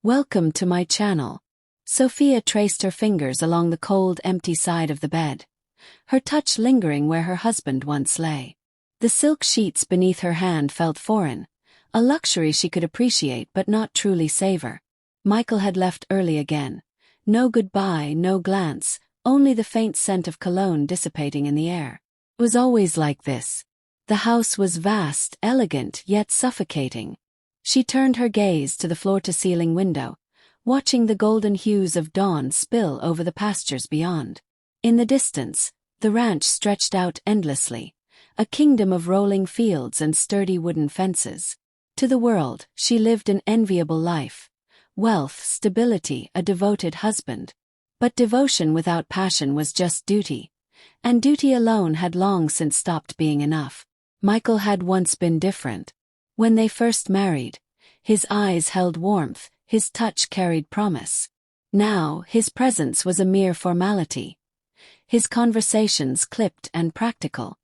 Welcome to my channel. Sophia traced her fingers along the cold, empty side of the bed, her touch lingering where her husband once lay. The silk sheets beneath her hand felt foreign, a luxury she could appreciate but not truly savor. Michael had left early again. No goodbye, no glance, only the faint scent of cologne dissipating in the air. It was always like this. The house was vast, elegant, yet suffocating. She turned her gaze to the floor-to-ceiling window, watching the golden hues of dawn spill over the pastures beyond. In the distance, the ranch stretched out endlessly, a kingdom of rolling fields and sturdy wooden fences. To the world, she lived an enviable life. Wealth, stability, a devoted husband. But devotion without passion was just duty, and duty alone had long since stopped being enough. Michael had once been different. When they first married, his eyes held warmth, his touch carried promise. Now, his presence was a mere formality. His conversations clipped and practical.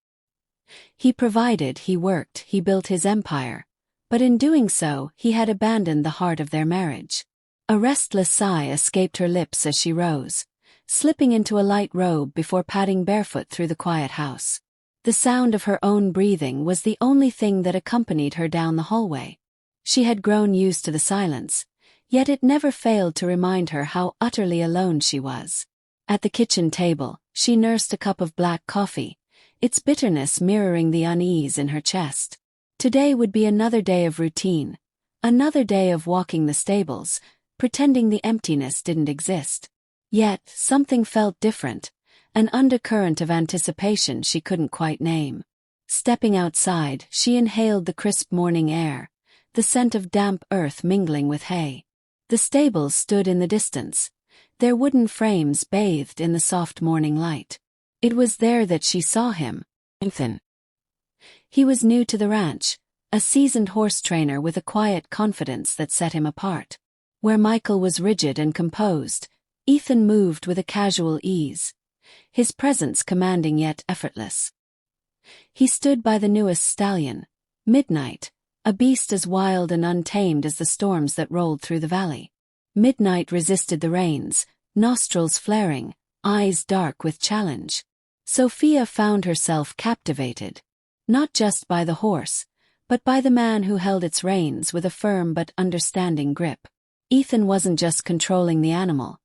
He provided, he worked, he built his empire, but in doing so, he had abandoned the heart of their marriage. A restless sigh escaped her lips as she rose, slipping into a light robe before padding barefoot through the quiet house. The sound of her own breathing was the only thing that accompanied her down the hallway. She had grown used to the silence, yet it never failed to remind her how utterly alone she was. At the kitchen table, she nursed a cup of black coffee, its bitterness mirroring the unease in her chest. Today would be another day of routine, another day of walking the stables, pretending the emptiness didn't exist. Yet, something felt different. An undercurrent of anticipation she couldn't quite name. Stepping outside, she inhaled the crisp morning air, the scent of damp earth mingling with hay. The stables stood in the distance, their wooden frames bathed in the soft morning light. It was there that she saw him, Ethan. He was new to the ranch, a seasoned horse trainer with a quiet confidence that set him apart. Where Michael was rigid and composed, Ethan moved with a casual ease, his presence commanding yet effortless. He stood by the newest stallion, Midnight, a beast as wild and untamed as the storms that rolled through the valley. Midnight resisted the reins, nostrils flaring, eyes dark with challenge. Sophia found herself captivated, not just by the horse, but by the man who held its reins with a firm but understanding grip. Ethan wasn't just controlling the animal.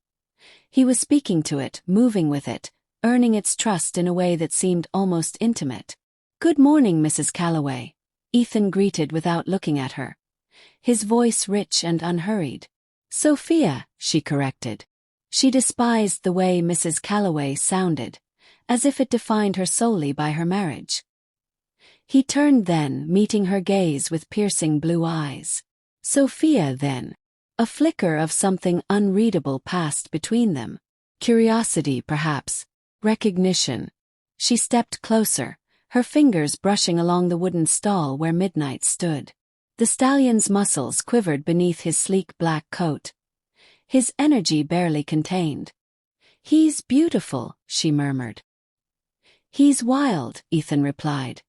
He was speaking to it, moving with it, earning its trust in a way that seemed almost intimate. "Good morning, Mrs. Calloway," Ethan greeted without looking at her, his voice rich and unhurried. "Sophia," she corrected. She despised the way Mrs. Calloway sounded, as if it defined her solely by her marriage. He turned then, meeting her gaze with piercing blue eyes. "Sophia, then." A flicker of something unreadable passed between them. Curiosity, perhaps. Recognition. She stepped closer, her fingers brushing along the wooden stall where Midnight stood. The stallion's muscles quivered beneath his sleek black coat, his energy barely contained. "He's beautiful," she murmured. "He's wild," Ethan replied,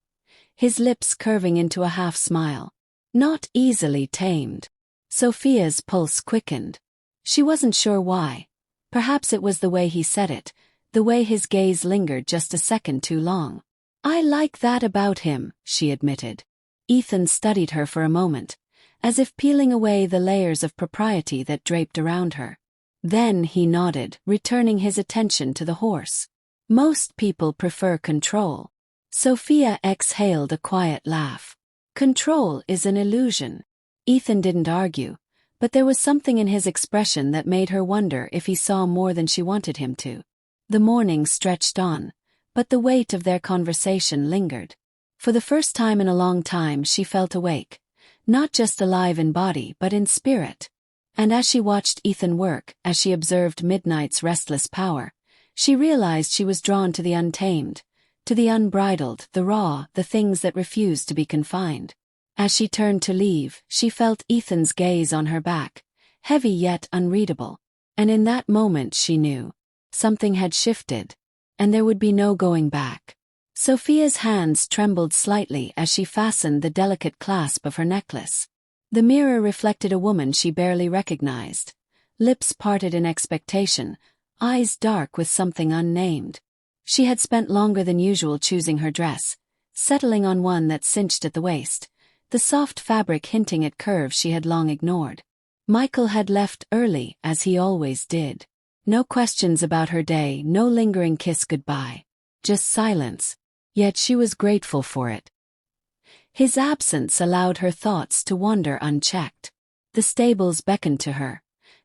his lips curving into a half-smile. "Not easily tamed." Sophia's pulse quickened. She wasn't sure why. Perhaps it was the way he said it, the way his gaze lingered just a second too long. "I like that about him," she admitted. Ethan studied her for a moment, as if peeling away the layers of propriety that draped around her. Then he nodded, returning his attention to the horse. "Most people prefer control." Sophia exhaled a quiet laugh. "Control is an illusion." Ethan didn't argue, but there was something in his expression that made her wonder if he saw more than she wanted him to. The morning stretched on, but the weight of their conversation lingered. For the first time in a long time she felt awake, not just alive in body but in spirit. And as she watched Ethan work, as she observed Midnight's restless power, she realized she was drawn to the untamed, to the unbridled, the raw, the things that refused to be confined. As she turned to leave, she felt Ethan's gaze on her back, heavy yet unreadable. And in that moment she knew. Something had shifted, and there would be no going back. Sophia's hands trembled slightly as she fastened the delicate clasp of her necklace. The mirror reflected a woman she barely recognized. Lips parted in expectation, eyes dark with something unnamed. She had spent longer than usual choosing her dress, settling on one that cinched at the waist, the soft fabric hinting at curves she had long ignored. Michael had left early, as he always did. No questions about her day, no lingering kiss goodbye. Just silence. Yet she was grateful for it. His absence allowed her thoughts to wander unchecked. The stables beckoned to her,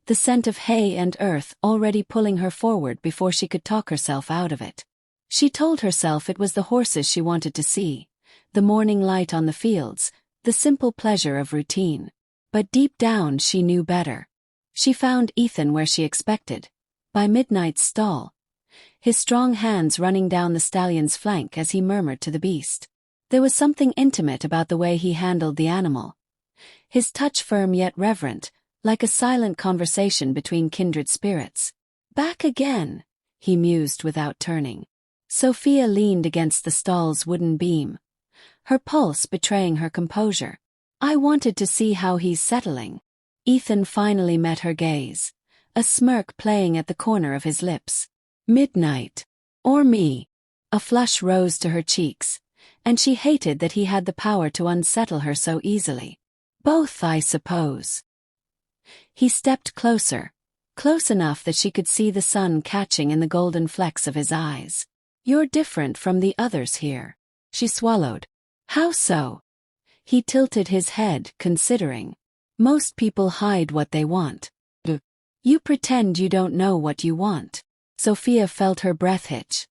the scent of hay and earth already pulling her forward before she could talk herself out of it. She told herself it was the horses she wanted to see, the morning light on the fields, the simple pleasure of routine. But deep down she knew better. She found Ethan where she expected, by Midnight's stall, his strong hands running down the stallion's flank as he murmured to the beast. There was something intimate about the way he handled the animal. His touch firm yet reverent, like a silent conversation between kindred spirits. Back again, he mused without turning. Sophia leaned against the stall's wooden beam, her pulse betraying her composure. I wanted to see how he's settling. Ethan finally met her gaze, a smirk playing at the corner of his lips. Midnight. Or me. A flush rose to her cheeks, and she hated that he had the power to unsettle her so easily. Both, I suppose. He stepped closer, close enough that she could see the sun catching in the golden flecks of his eyes. You're different from the others here. She swallowed. How so? He tilted his head, considering. Most people hide what they want. You pretend you don't know what you want. Sophia felt her breath hitch.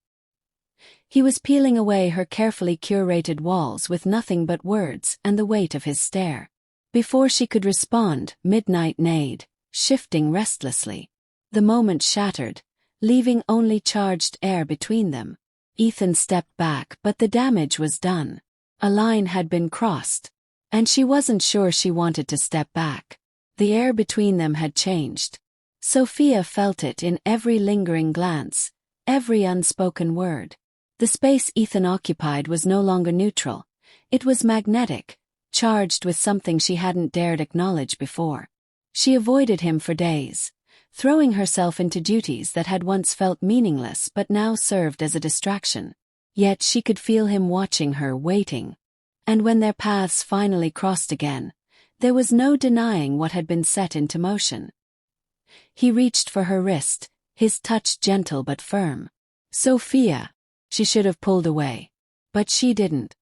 He was peeling away her carefully curated walls with nothing but words and the weight of his stare. Before she could respond, Midnight neighed, shifting restlessly. The moment shattered, leaving only charged air between them. Ethan stepped back, but the damage was done. A line had been crossed, and she wasn't sure she wanted to step back. The air between them had changed. Sophia felt it in every lingering glance, every unspoken word. The space Ethan occupied was no longer neutral. It was magnetic, charged with something she hadn't dared acknowledge before. She avoided him for days, throwing herself into duties that had once felt meaningless but now served as a distraction. Yet she could feel him watching her, waiting. And when their paths finally crossed again, there was no denying what had been set into motion. He reached for her wrist, his touch gentle but firm. Sophia. She should have pulled away. But she didn't.